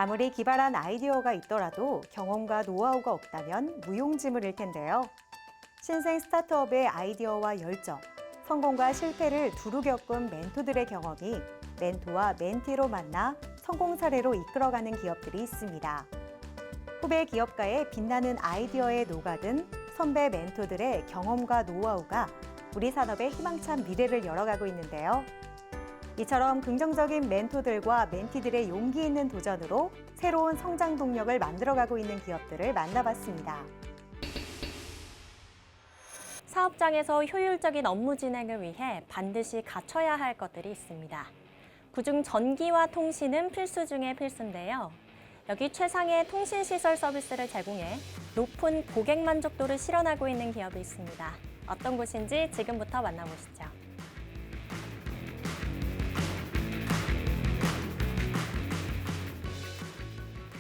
아무리 기발한 아이디어가 있더라도 경험과 노하우가 없다면 무용지물일 텐데요. 신생 스타트업의 아이디어와 열정, 성공과 실패를 두루 겪은 멘토들의 경험이 멘토와 멘티로 만나 성공 사례로 이끌어가는 기업들이 있습니다. 후배 기업가의 빛나는 아이디어에 녹아든 선배 멘토들의 경험과 노하우가 우리 산업의 희망찬 미래를 열어가고 있는데요. 이처럼 긍정적인 멘토들과 멘티들의 용기 있는 도전으로 새로운 성장 동력을 만들어가고 있는 기업들을 만나봤습니다. 사업장에서 효율적인 업무 진행을 위해 반드시 갖춰야 할 것들이 있습니다. 그중 전기와 통신은 필수 중의 필수인데요. 여기 최상의 통신시설 서비스를 제공해 높은 고객 만족도를 실현하고 있는 기업이 있습니다. 어떤 곳인지 지금부터 만나보시죠.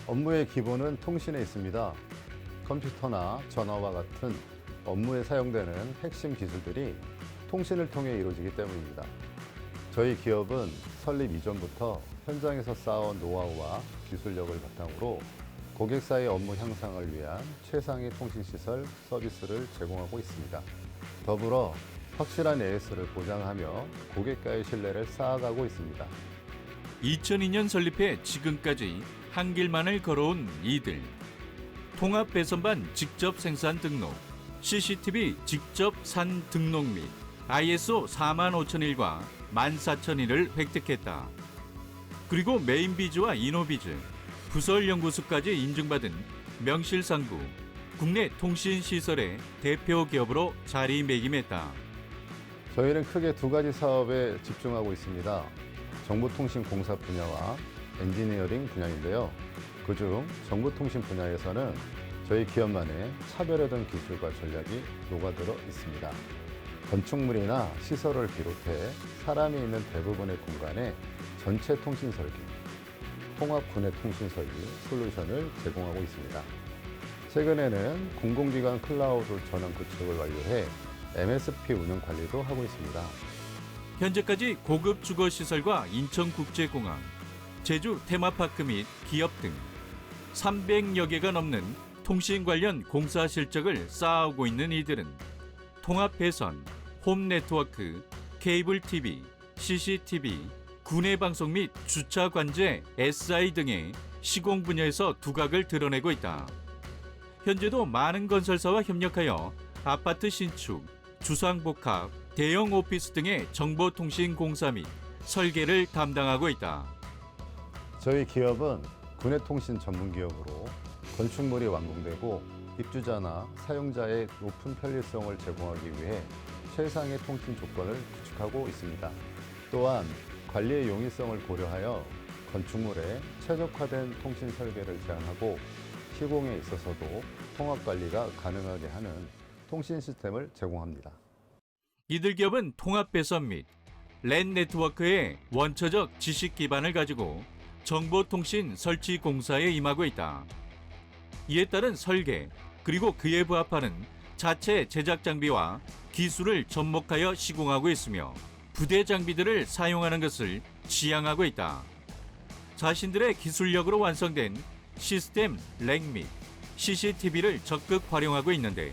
업무의 기본은 통신에 있습니다. 컴퓨터나 전화와 같은 업무에 사용되는 핵심 기술들이 통신을 통해 이루어지기 때문입니다. 저희 기업은 설립 이전부터 현장에서 쌓아온 노하우와 기술력을 바탕으로 고객사의 업무 향상을 위한 최상의 통신시설 서비스를 제공하고 있습니다. 더불어 확실한 AS를 보장하며 고객과의 신뢰를 쌓아가고 있습니다. 2002년 설립해 지금까지 한 길만을 걸어온 이들. 통합 배선반 직접 생산 등록, CCTV 직접 산 등록 및 ISO 45001과 14001을 획득했다. 그리고 메인비즈와 이노비즈, 부설연구소까지 인증받은 명실상부 국내 통신시설의 대표 기업으로 자리매김했다. 저희는 크게 두 가지 사업에 집중하고 있습니다. 정보통신공사 분야와 엔지니어링 분야인데요. 그중 정보통신 분야에서는 저희 기업만의 차별화된 기술과 전략이 녹아들어 있습니다. 건축물이나 시설을 비롯해 사람이 있는 대부분의 공간에 전체 통신 설계, 통합 구내 통신 설계 솔루션을 제공하고 있습니다. 최근에는 공공기관 클라우드 전환 구축을 완료해 MSP 운영 관리도 하고 있습니다. 현재까지 고급 주거시설과 인천국제공항, 제주 테마파크 및 기업 등 300여 개가 넘는 통신 관련 공사 실적을 쌓아오고 있는 이들은 통합 배선, 홈 네트워크, 케이블 TV, CCTV, 구내 방송 및 주차 관제, SI 등의 시공 분야에서 두각을 드러내고 있다. 현재도 많은 건설사와 협력하여 아파트 신축, 주상복합, 대형 오피스 등의 정보통신 공사 및 설계를 담당하고 있다. 저희 기업은 구내통신 전문기업으로 건축물이 완공되고 입주자나 사용자의 높은 편리성을 제공하기 위해 최상의 통신 조건을 구축하고 있습니다. 또한 관리의 용이성을 고려하여 건축물에 최적화된 통신 설계를 제안하고 시공에 있어서도 통합 관리가 가능하게 하는 통신 시스템을 제공합니다. 이들 기업은 통합 배선 및 랜 네트워크의 원초적 지식 기반을 가지고 정보통신 설치 공사에 임하고 있다. 이에 따른 설계, 그리고 그에 부합하는 자체 제작 장비와 기술을 접목하여 시공하고 있으며 부대 장비들을 사용하는 것을 지향하고 있다. 자신들의 기술력으로 완성된 시스템 렉 및 CCTV를 적극 활용하고 있는데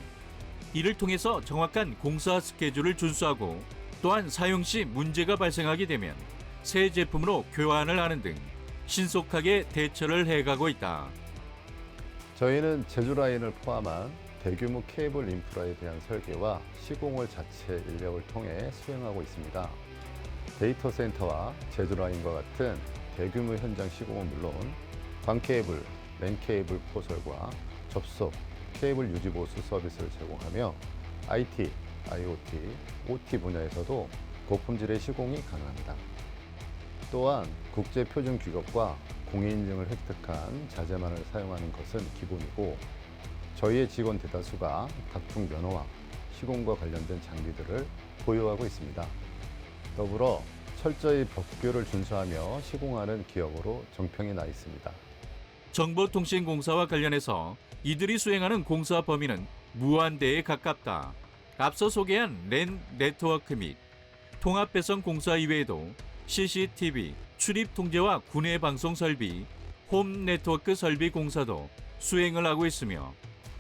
이를 통해서 정확한 공사 스케줄을 준수하고 또한 사용 시 문제가 발생하게 되면 새 제품으로 교환을 하는 등 신속하게 대처를 해가고 있다. 저희는 제조 라인을 포함한 대규모 케이블 인프라에 대한 설계와 시공을 자체 인력을 통해 수행하고 있습니다. 데이터 센터와 제조 라인과 같은 대규모 현장 시공은 물론 광 케이블, 랜 케이블 포설과 접속, 케이블 유지 보수 서비스를 제공하며 IT, IoT, OT 분야에서도 고품질의 시공이 가능합니다. 또한 국제 표준 규격과 공인인증을 획득한 자재만을 사용하는 것은 기본이고 저희의 직원 대다수가 각종 면허와 시공과 관련된 장비들을 보유하고 있습니다. 더불어 철저히 법규를 준수하며 시공하는 기업으로 정평이 나 있습니다. 정보통신공사와 관련해서 이들이 수행하는 공사 범위는 무한대에 가깝다. 앞서 소개한 랜 네트워크 및 통합배선 공사 이외에도 CCTV, 출입 통제와 구내 방송 설비, 홈 네트워크 설비 공사도 수행을 하고 있으며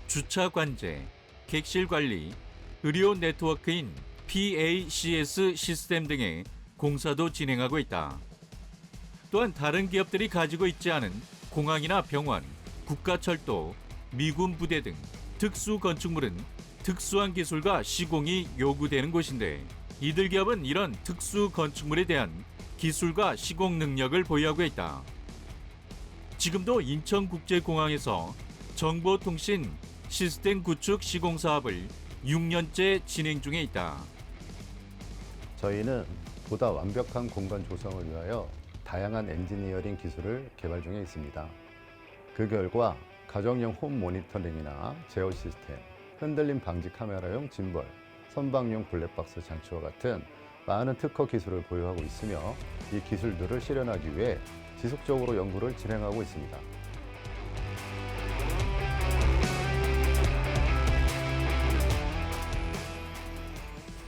주차 관제, 객실 관리, 의료 네트워크인 PACS 시스템 등의 공사도 진행하고 있다. 또한 다른 기업들이 가지고 있지 않은 공항이나 병원, 국가철도, 미군 부대 등 특수 건축물은 특수한 기술과 시공이 요구되는 곳인데 이들 기업은 이런 특수 건축물에 대한 기술과 시공 능력을 보유하고 있다. 지금도 인천국제공항에서 정보통신 시스템 구축 시공 사업을 6년째 진행 중에 있다. 저희는 보다 완벽한 공간 조성을 위하여 다양한 엔지니어링 기술을 개발 중에 있습니다. 그 결과 가정용 홈 모니터링이나 제어 시스템, 흔들림 방지 카메라용 짐벌, 선박용 블랙박스 장치와 같은 많은 특허 기술을 보유하고 있으며 이 기술들을 실현하기 위해 지속적으로 연구를 진행하고 있습니다.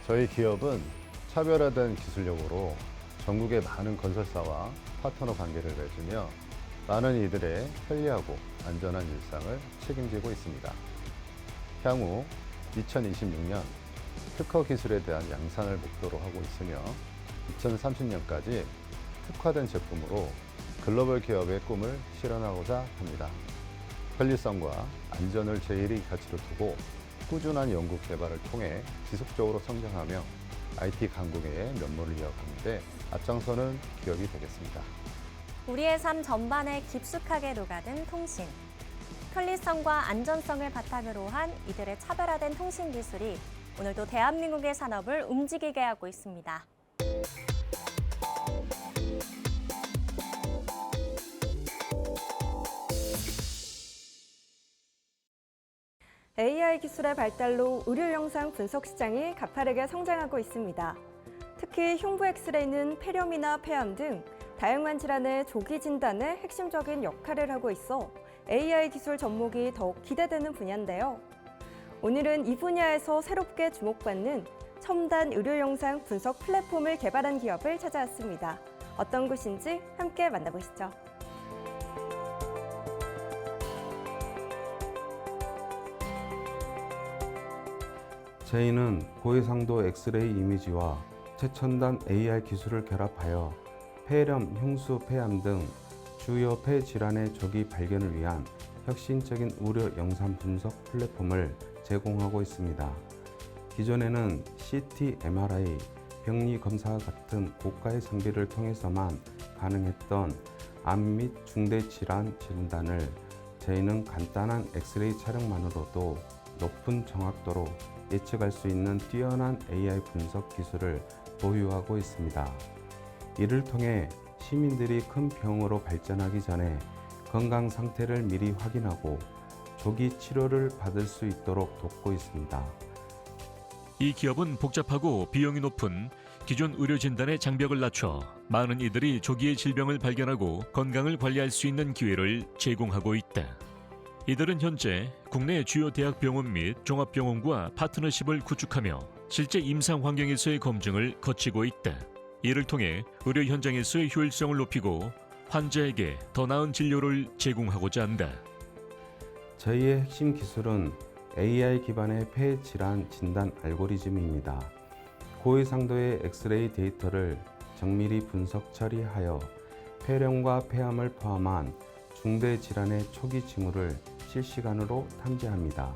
저희 기업은 차별화된 기술력으로 전국의 많은 건설사와 파트너 관계를 맺으며 많은 이들의 편리하고 안전한 일상을 책임지고 있습니다. 향후 2026년 특허 기술에 대한 양산을 목표로 하고 있으며 2030년까지 특화된 제품으로 글로벌 기업의 꿈을 실현하고자 합니다. 편리성과 안전을 제1위 가치로 두고 꾸준한 연구 개발을 통해 지속적으로 성장하며 IT 강국의 면모를 이어가는 데 앞장서는 기업이 되겠습니다. 우리의 삶 전반에 깊숙하게 녹아든 통신. 편리성과 안전성을 바탕으로 한 이들의 차별화된 통신 기술이 오늘도 대한민국의 산업을 움직이게 하고 있습니다. AI 기술의 발달로 의료 영상 분석 시장이 가파르게 성장하고 있습니다. 특히 흉부 엑스레이는 폐렴이나 폐암 등 다양한 질환의 조기 진단에 핵심적인 역할을 하고 있어 AI 기술 접목이 더욱 기대되는 분야인데요. 오늘은 이 분야에서 새롭게 주목받는 첨단 의료 영상 분석 플랫폼을 개발한 기업을 찾아왔습니다. 어떤 곳인지 함께 만나보시죠. 저희는 고해상도 엑스레이 이미지와 최첨단 AR 기술을 결합하여 폐렴, 흉수, 폐암 등 주요 폐 질환의 조기 발견을 위한 혁신적인 의료 영상 분석 플랫폼을 제공하고 있습니다. 기존에는 CT, MRI, 병리 검사 같은 고가의 장비를 통해서만 가능했던 암 및 중대 질환 진단을 저희는 간단한 엑스레이 촬영만으로도 높은 정확도로 예측할 수 있는 뛰어난 AI 분석 기술을 보유하고 있습니다. 이를 통해 시민들이 큰 병으로 발전하기 전에 건강 상태를 미리 확인하고 조기 치료를 받을 수 있도록 돕고 있습니다. 이 기업은 복잡하고 비용이 높은 기존 의료 진단의 장벽을 낮춰 많은 이들이 조기에 질병을 발견하고 건강을 관리할 수 있는 기회를 제공하고 있다. 이들은 현재 국내 주요 대학병원 및 종합병원과 파트너십을 구축하며 실제 임상 환경에서의 검증을 거치고 있다. 이를 통해 의료 현장에서의 효율성을 높이고 환자에게 더 나은 진료를 제공하고자 한다. 저희의 핵심 기술은 AI 기반의 폐 질환 진단 알고리즘입니다. 고해상도의 엑스레이 데이터를 정밀히 분석 처리하여 폐렴과 폐암을 포함한 중대 질환의 초기 징후를 실시간으로 탐지합니다.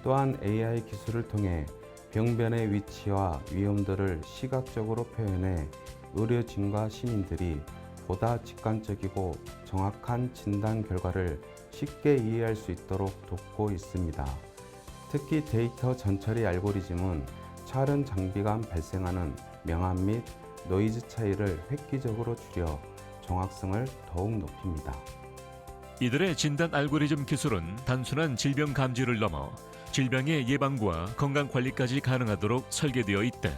또한 AI 기술을 통해 병변의 위치와 위험도를 시각적으로 표현해 의료진과 시민들이 보다 직관적이고 정확한 진단 결과를 쉽게 이해할 수 있도록 돕고 있습니다. 특히 데이터 전처리 알고리즘은 촬영 장비 간 발생하는 명암 및 노이즈 차이를 획기적으로 줄여 정확성을 더욱 높입니다. 이들의 진단 알고리즘 기술은 단순한 질병 감지를 넘어 질병의 예방과 건강 관리까지 가능하도록 설계되어 있다.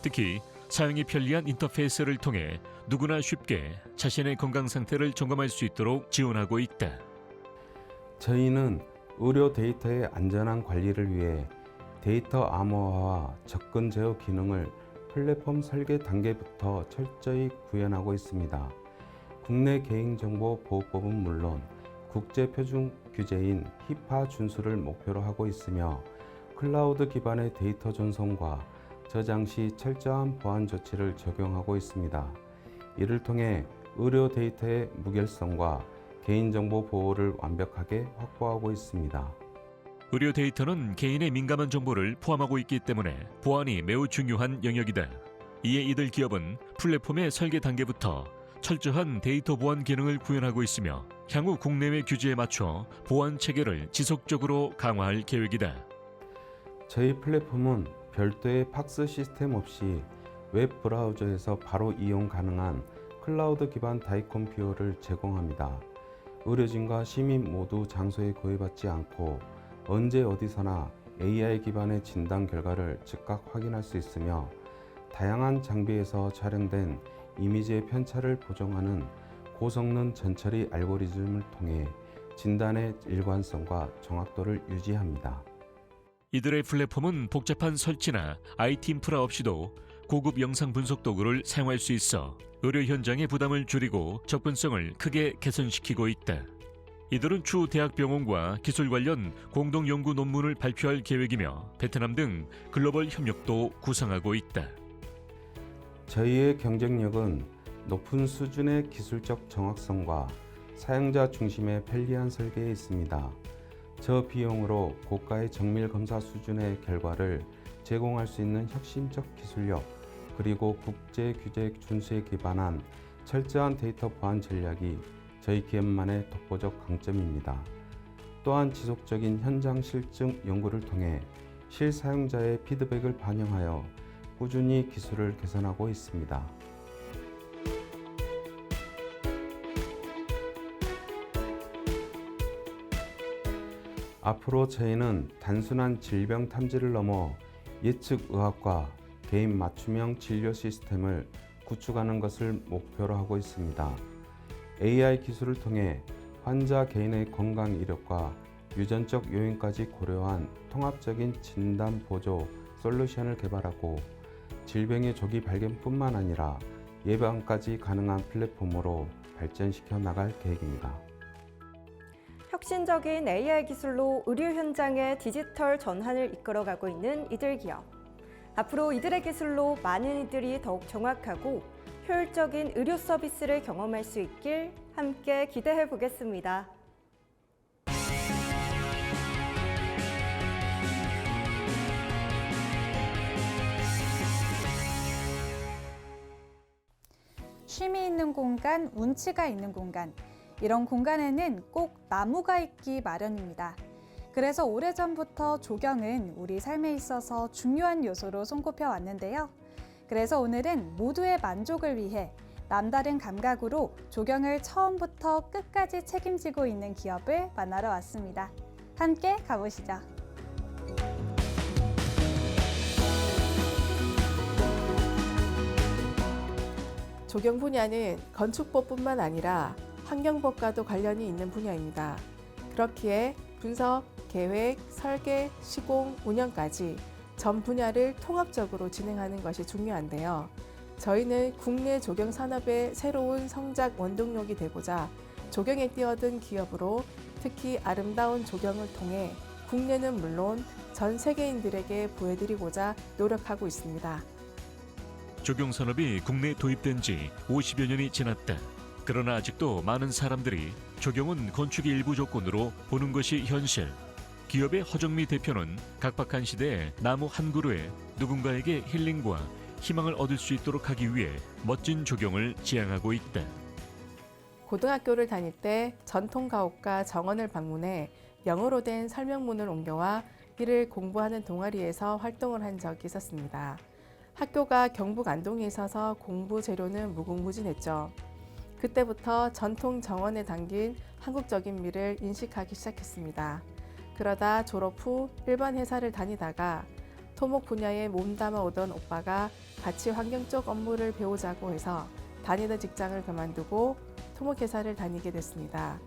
특히 사용이 편리한 인터페이스를 통해 누구나 쉽게 자신의 건강 상태를 점검할 수 있도록 지원하고 있다. 저희는 의료 데이터의 안전한 관리를 위해 데이터 암호화와 접근 제어 기능을 플랫폼 설계 단계부터 철저히 구현하고 있습니다. 국내 개인정보보호법은 물론 국제 표준 규제인 히파 준수를 목표로 하고 있으며 클라우드 기반의 데이터 전송과 저장 시 철저한 보안 조치를 적용하고 있습니다. 이를 통해 의료 데이터의 무결성과 개인정보 보호를 완벽하게 확보하고 있습니다. 의료 데이터는 개인의 민감한 정보를 포함하고 있기 때문에 보안이 매우 중요한 영역이다. 이에 이들 기업은 플랫폼의 설계 단계부터 철저한 데이터 보안 기능을 구현하고 있으며 향후 국내외 규제에 맞춰 보안 체계를 지속적으로 강화할 계획이다. 저희 플랫폼은 별도의 팍스 시스템 없이 웹 브라우저에서 바로 이용 가능한 클라우드 기반 다이컴퓨어를 제공합니다. 의료진과 시민 모두 장소에 구애받지 않고 언제 어디서나 AI 기반의 진단 결과를 즉각 확인할 수 있으며 다양한 장비에서 촬영된 이미지의 편차를 보정하는 고성능 전처리 알고리즘을 통해 진단의 일관성과 정확도를 유지합니다. 이들의 플랫폼은 복잡한 설치나 IT 인프라 없이도 고급 영상 분석 도구를 사용할 수 있어 의료 현장의 부담을 줄이고 접근성을 크게 개선시키고 있다. 이들은 추후 대학병원과 기술 관련 공동 연구 논문을 발표할 계획이며 베트남 등 글로벌 협력도 구상하고 있다. 저희의 경쟁력은 높은 수준의 기술적 정확성과 사용자 중심의 편리한 설계에 있습니다. 저비용으로 고가의 정밀 검사 수준의 결과를 제공할 수 있는 혁신적 기술력, 그리고 국제 규제 준수에 기반한 철저한 데이터 보안 전략이 저희 기업만의 독보적 강점입니다. 또한 지속적인 현장 실증 연구를 통해 실사용자의 피드백을 반영하여 꾸준히 기술을 개선하고 있습니다. 앞으로 저희는 단순한 질병 탐지를 넘어 예측 의학과 개인 맞춤형 진료 시스템을 구축하는 것을 목표로 하고 있습니다. AI 기술을 통해 환자 개인의 건강 이력과 유전적 요인까지 고려한 통합적인 진단 보조 솔루션을 개발하고 질병의 조기 발견뿐만 아니라 예방까지 가능한 플랫폼으로 발전시켜 나갈 계획입니다. 혁신적인 AI 기술로 의료 현장의 디지털 전환을 이끌어가고 있는 이들 기업. 앞으로 이들의 기술로 많은 이들이 더욱 정확하고 효율적인 의료 서비스를 경험할 수 있길 함께 기대해 보겠습니다. 쉼이 있는 공간, 운치가 있는 공간. 이런 공간에는 꼭 나무가 있기 마련입니다. 그래서 오래전부터 조경은 우리 삶에 있어서 중요한 요소로 손꼽혀 왔는데요. 그래서 오늘은 모두의 만족을 위해 남다른 감각으로 조경을 처음부터 끝까지 책임지고 있는 기업을 만나러 왔습니다. 함께 가보시죠. 조경 분야는 건축법뿐만 아니라 환경법과도 관련이 있는 분야입니다. 그렇기에 분석, 계획, 설계, 시공, 운영까지 전 분야를 통합적으로 진행하는 것이 중요한데요. 저희는 국내 조경 산업의 새로운 성장 원동력이 되고자 조경에 뛰어든 기업으로 특히 아름다운 조경을 통해 국내는 물론 전 세계인들에게 보여드리고자 노력하고 있습니다. 조경 산업이 국내에 도입된 지 50여 년이 지났다. 그러나 아직도 많은 사람들이 조경은 건축의 일부 조건으로 보는 것이 현실. 기업의 허정미 대표는 각박한 시대에 나무 한 그루에 누군가에게 힐링과 희망을 얻을 수 있도록 하기 위해 멋진 조경을 지향하고 있다. 고등학교를 다닐 때 전통 가옥과 정원을 방문해 영어로 된 설명문을 옮겨와 이를 공부하는 동아리에서 활동을 한 적이 있었습니다. 학교가 경북 안동에 있어서 공부 재료는 무궁무진했죠. 그때부터 전통 정원에 담긴 한국적인 미를 인식하기 시작했습니다. 그러다 졸업 후 일반 회사를 다니다가 토목 분야에 몸담아 오던 오빠가 같이 환경 쪽 업무를 배우자고 해서 다니던 직장을 그만두고 토목회사를 다니게 됐습니다.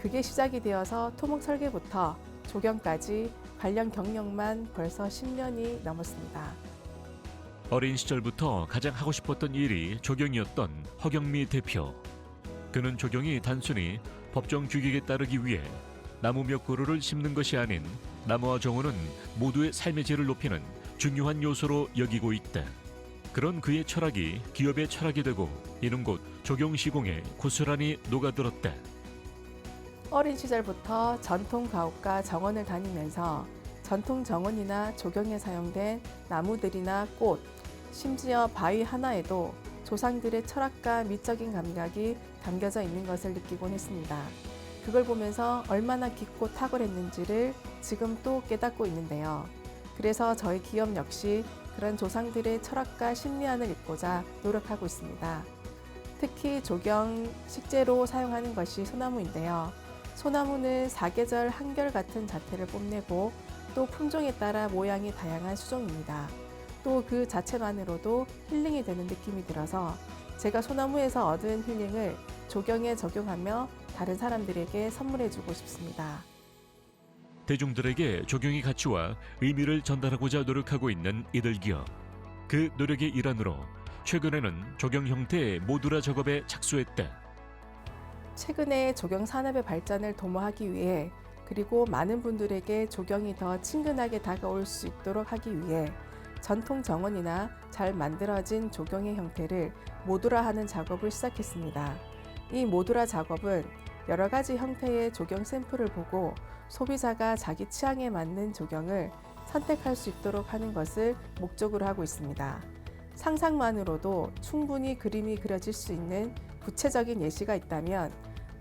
그게 시작이 되어서 토목 설계부터 조경까지 관련 경력만 벌써 10년이 넘었습니다. 어린 시절부터 가장 하고 싶었던 일이 조경이었던 허경미 대표. 그는 조경이 단순히 법정 규격에 따르기 위해 나무 몇 그루를 심는 것이 아닌 나무와 정원은 모두의 삶의 질을 높이는 중요한 요소로 여기고 있다. 그런 그의 철학이 기업의 철학이 되고 이는 곧 조경 시공에 고스란히 녹아들었다. 어린 시절부터 전통 가옥과 정원을 다니면서 전통 정원이나 조경에 사용된 나무들이나 꽃, 심지어 바위 하나에도 조상들의 철학과 미적인 감각이 담겨져 있는 것을 느끼곤 했습니다. 그걸 보면서 얼마나 깊고 탁월했는지를 지금 또 깨닫고 있는데요. 그래서 저희 기업 역시 그런 조상들의 철학과 심리안을 잇고자 노력하고 있습니다. 특히 조경 식재로 사용하는 것이 소나무인데요. 소나무는 사계절 한결같은 자태를 뽐내고 또 품종에 따라 모양이 다양한 수종입니다. 또 그 자체만으로도 힐링이 되는 느낌이 들어서 제가 소나무에서 얻은 힐링을 조경에 적용하며 다른 사람들에게 선물해주고 싶습니다. 대중들에게 조경의 가치와 의미를 전달하고자 노력하고 있는 이들 기업. 그 노력의 일환으로 최근에는 조경 형태의 모듈화 작업에 착수했다. 최근에 조경 산업의 발전을 도모하기 위해 그리고 많은 분들에게 조경이 더 친근하게 다가올 수 있도록 하기 위해 전통 정원이나 잘 만들어진 조경의 형태를 모듈화하는 작업을 시작했습니다. 이 모듈화 작업은 여러 가지 형태의 조경 샘플을 보고 소비자가 자기 취향에 맞는 조경을 선택할 수 있도록 하는 것을 목적으로 하고 있습니다. 상상만으로도 충분히 그림이 그려질 수 있는 구체적인 예시가 있다면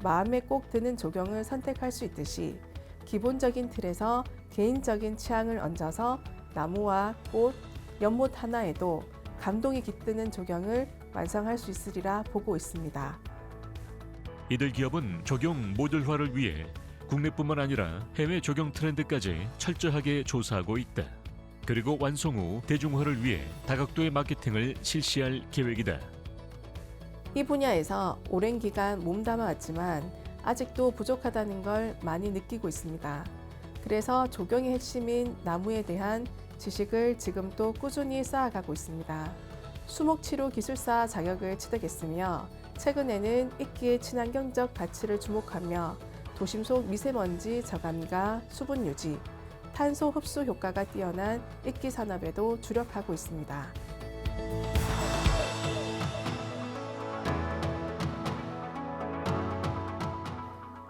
마음에 꼭 드는 조경을 선택할 수 있듯이 기본적인 틀에서 개인적인 취향을 얹어서 나무와 꽃, 연못 하나에도 감동이 깃드는 조경을 완성할 수 있으리라 보고 있습니다. 이들 기업은 조경 모듈화를 위해 국내뿐만 아니라 해외 조경 트렌드까지 철저하게 조사하고 있다. 그리고 완성 후 대중화를 위해 다각도의 마케팅을 실시할 계획이다. 이 분야에서 오랜 기간 몸담아 왔지만 아직도 부족하다는 걸 많이 느끼고 있습니다. 그래서 조경의 핵심인 나무에 대한 지식을 지금 또 꾸준히 쌓아가고 있습니다. 수목치료 기술사 자격을 취득했으며 최근에는 이끼의 친환경적 가치를 주목하며 도심 속 미세먼지 저감과 수분 유지, 탄소 흡수 효과가 뛰어난 이끼 산업에도 주력하고 있습니다.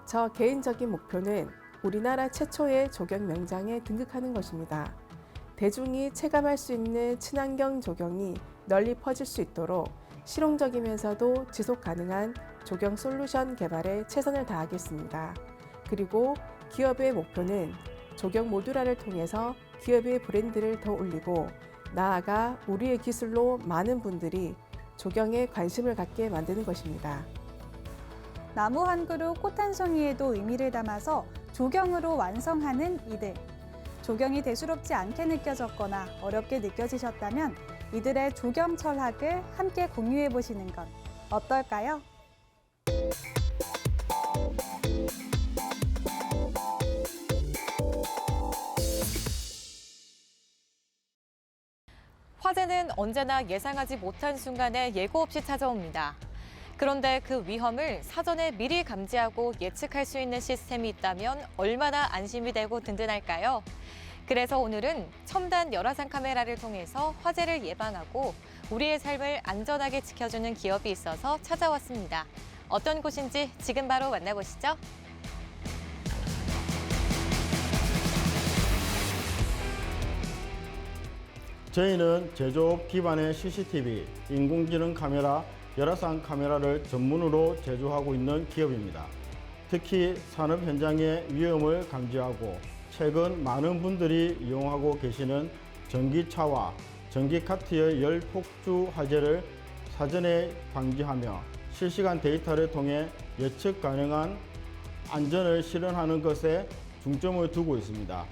저 개인적인 목표는 우리나라 최초의 조경 명장에 등극하는 것입니다. 대중이 체감할 수 있는 친환경 조경이 널리 퍼질 수 있도록 실용적이면서도 지속 가능한 조경 솔루션 개발에 최선을 다하겠습니다. 그리고 기업의 목표는 조경 모듈화를 통해서 기업의 브랜드를 더 올리고 나아가 우리의 기술로 많은 분들이 조경에 관심을 갖게 만드는 것입니다. 나무 한 그루 꽃 한 송이에도 의미를 담아서 조경으로 완성하는 이들. 조경이 대수롭지 않게 느껴졌거나 어렵게 느껴지셨다면 이들의 조경 철학을 함께 공유해 보시는 건 어떨까요? 화재는 언제나 예상하지 못한 순간에 예고 없이 찾아옵니다. 그런데 그 위험을 사전에 미리 감지하고 예측할 수 있는 시스템이 있다면 얼마나 안심이 되고 든든할까요? 그래서 오늘은 첨단 열화상 카메라를 통해서 화재를 예방하고 우리의 삶을 안전하게 지켜주는 기업이 있어서 찾아왔습니다. 어떤 곳인지 지금 바로 만나보시죠. 저희는 제조업 기반의 CCTV, 인공지능 카메라, 열화상 카메라를 전문으로 제조하고 있는 기업입니다. 특히 산업 현장의 위험을 감지하고 최근 많은 분들이 이용하고 계시는 전기차와 전기카트의 열 폭주 화재를 사전에 방지하며 실시간 데이터를 통해 예측 가능한 안전을 실현하는 것에 중점을 두고 있습니다.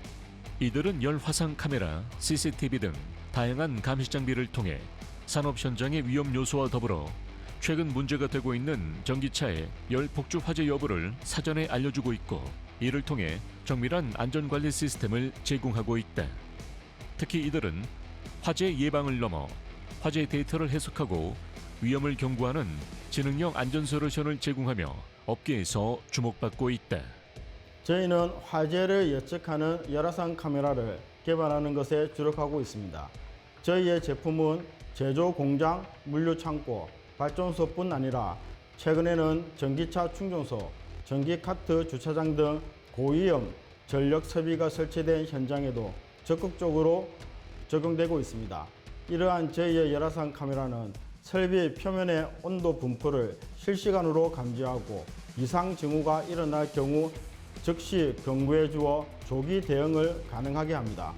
이들은 열화상 카메라, CCTV 등 다양한 감시 장비를 통해 산업 현장의 위험 요소와 더불어 최근 문제가 되고 있는 전기차의 열 폭주 화재 여부를 사전에 알려주고 있고 이를 통해 정밀한 안전관리 시스템을 제공하고 있다. 특히 이들은 화재 예방을 넘어 화재 데이터를 해석하고 위험을 경고하는 지능형 안전 솔루션을 제공하며 업계에서 주목받고 있다. 저희는 화재를 예측하는 열화상 카메라를 개발하는 것에 주력하고 있습니다. 저희의 제품은 제조 공장, 물류 창고, 발전소뿐 아니라 최근에는 전기차 충전소, 전기 카트 주차장 등 고위험 전력 설비가 설치된 현장에도 적극적으로 적용되고 있습니다. 이러한 저희의 열화상 카메라는 설비 표면의 온도 분포를 실시간으로 감지하고 이상 징후가 일어날 경우 즉시 경고해 주어 조기 대응을 가능하게 합니다.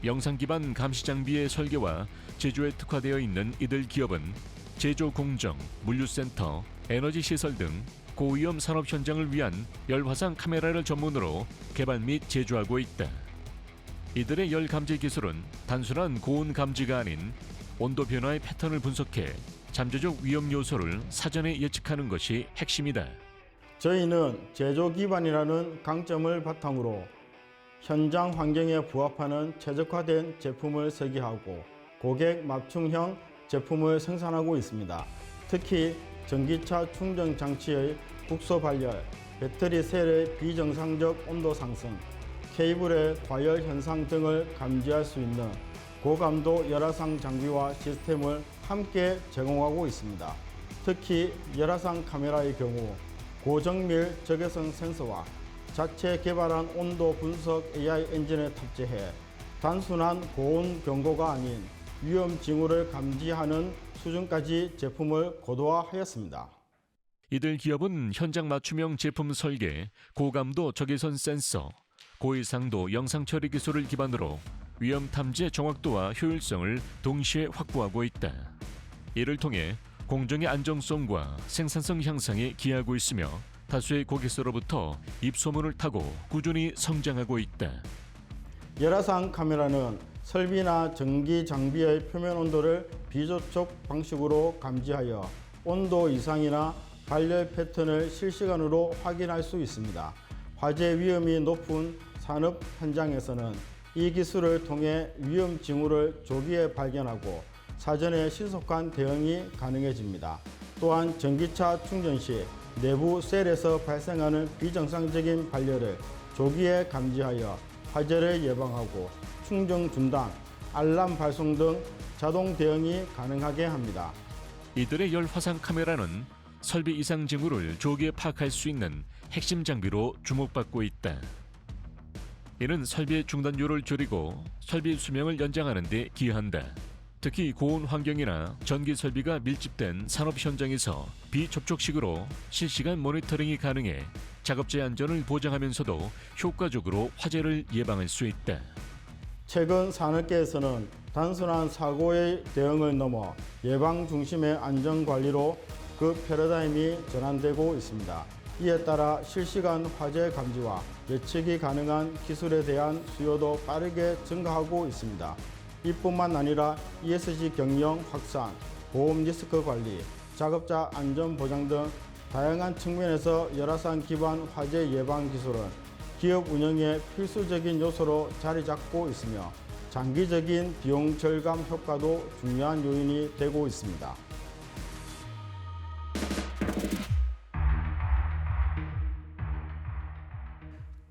영상 기반 감시 장비의 설계와 제조에 특화되어 있는 이들 기업은 제조 공정, 물류센터, 에너지 시설 등 고위험 산업 현장을 위한 열화상 카메라를 전문으로 개발 및 제조하고 있다. 이들의 열 감지 기술은 단순한 고온 감지가 아닌 온도 변화의 패턴을 분석해 잠재적 위험 요소를 사전에 예측하는 것이 핵심이다. 저희는 제조 기반이라는 강점을 바탕으로 현장 환경에 부합하는 최적화된 제품을 설계하고 고객 맞춤형 제품을 생산하고 있습니다. 특히 전기차 충전 장치의 국소 발열, 배터리 셀의 비정상적 온도 상승, 케이블의 과열 현상 등을 감지할 수 있는 고감도 열화상 장비와 시스템을 함께 제공하고 있습니다. 특히 열화상 카메라의 경우 고정밀 적외선 센서와 자체 개발한 온도 분석 AI 엔진을 탑재해 단순한 고온 경고가 아닌 위험 징후를 감지하는 수준까지 제품을 고도화하였습니다. 이들 기업은 현장 맞춤형 제품 설계, 고감도 적외선 센서, 고해상도 영상 처리 기술을 기반으로 위험 탐지 정확도와 효율성을 동시에 확보하고 있다. 이를 통해 공정의 안정성과 생산성 향상에 기여하고 있으며 다수의 고객사로부터 입소문을 타고 꾸준히 성장하고 있다. 열화상 카메라는 설비나 전기 장비의 표면 온도를 비접촉 방식으로 감지하여 온도 이상이나 발열 패턴을 실시간으로 확인할 수 있습니다. 화재 위험이 높은 산업 현장에서는 이 기술을 통해 위험 징후를 조기에 발견하고 사전에 신속한 대응이 가능해집니다. 또한 전기차 충전 시 내부 셀에서 발생하는 비정상적인 발열을 조기에 감지하여 화재를 예방하고 충전 중단, 알람 발송 등 자동 대응이 가능하게 합니다. 이들의 열 화상 카메라는 설비 이상 징후를 조기에 파악할 수 있는 핵심 장비로 주목받고 있다. 이는 설비의 중단율을 줄이고 설비 수명을 연장하는 데 기여한다. 특히 고온 환경이나 전기 설비가 밀집된 산업 현장에서 비접촉식으로 실시간 모니터링이 가능해 작업자의 안전을 보장하면서도 효과적으로 화재를 예방할 수 있다. 최근 산업계에서는 단순한 사고의 대응을 넘어 예방 중심의 안전관리로 그 패러다임이 전환되고 있습니다. 이에 따라 실시간 화재 감지와 예측이 가능한 기술에 대한 수요도 빠르게 증가하고 있습니다. 이뿐만 아니라 ESG 경영 확산, 보험 리스크 관리, 작업자 안전 보장 등 다양한 측면에서 열화상 기반 화재 예방 기술은 기업 운영의 필수적인 요소로 자리 잡고 있으며 장기적인 비용 절감 효과도 중요한 요인이 되고 있습니다.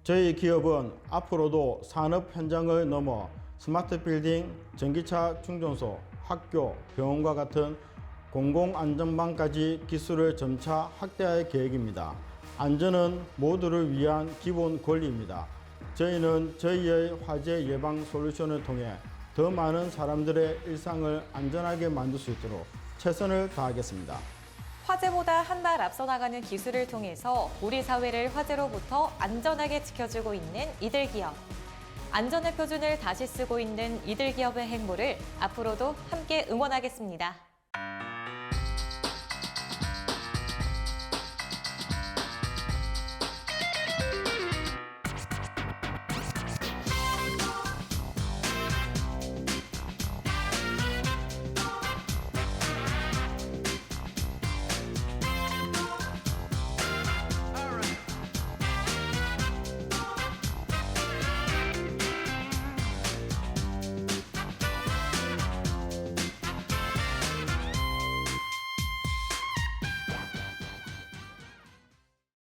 저희 기업은 앞으로도 산업 현장을 넘어 스마트 빌딩, 전기차 충전소, 학교, 병원과 같은 공공안전망까지 기술을 점차 확대할 계획입니다. 안전은 모두를 위한 기본 권리입니다. 저희는 저희의 화재 예방 솔루션을 통해 더 많은 사람들의 일상을 안전하게 만들 수 있도록 최선을 다하겠습니다. 화재보다 한 발 앞서 나가는 기술을 통해서 우리 사회를 화재로부터 안전하게 지켜주고 있는 이들 기업. 안전의 표준을 다시 쓰고 있는 이들 기업의 행보를 앞으로도 함께 응원하겠습니다.